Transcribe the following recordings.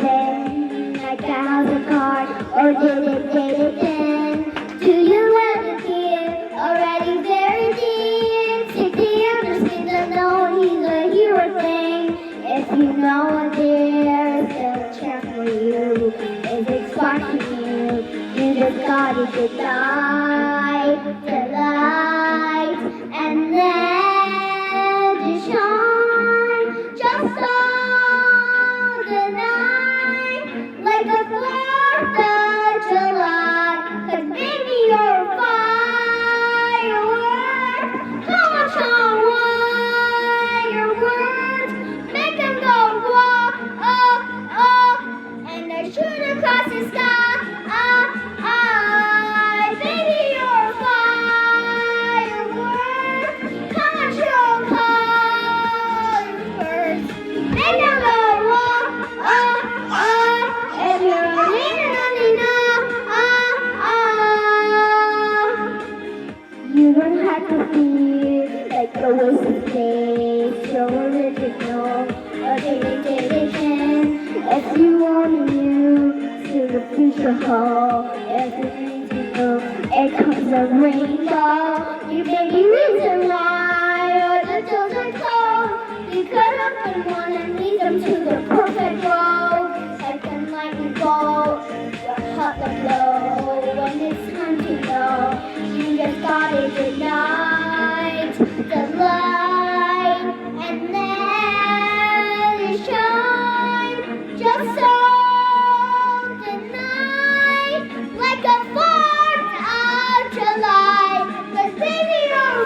thing, like a house of cards, or did it then? Do you ever feel already very deep? 60 understands to know he's a hero thing. If you know there's still a chance for you, if it's sparking you just gotta decide the light and then just shine just on the night like the 4th of July. 'Cause baby, you're a firework. Come on, your words make them go whoa, oh, oh, and they shoot across the sky. Baby, you're a firework. Come on, show colors. Make them go whoa, oh, oh, if you're leaning on me now, you don't have to feel like a waste of space. You're original, a dedication. If you only knew to the future hall, everything you know, it comes a rainbow. You may be reason why all the doors are closed. You could open one and lead them to the perfect road. Like a lightning bolt, your heart will blow. When it's time to know, you just gotta ignite the light and then it shine just so the night like a 4th of July. 'Cause baby, you're a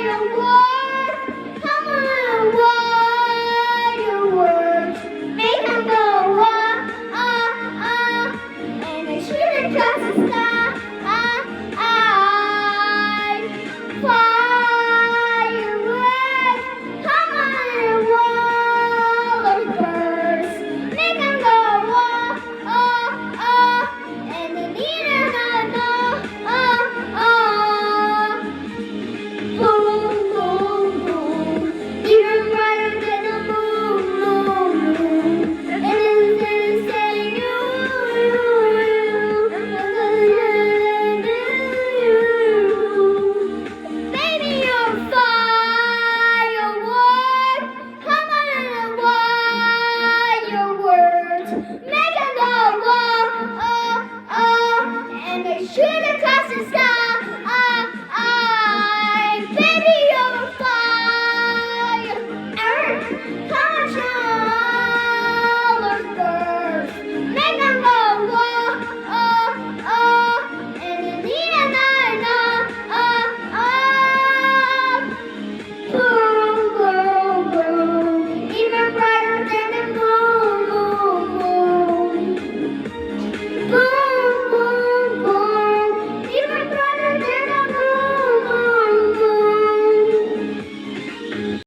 firework. Come on, what your words make them go ah, ah, ah, and they shoot across the sky. Fireworks, come on, roller burst, make them go oh, oh, oh, and the leader go oh, oh, boom, boom, boom, even brighter than the moon, moon, moon, and then say you, baby, you're a firework. Come on and what your words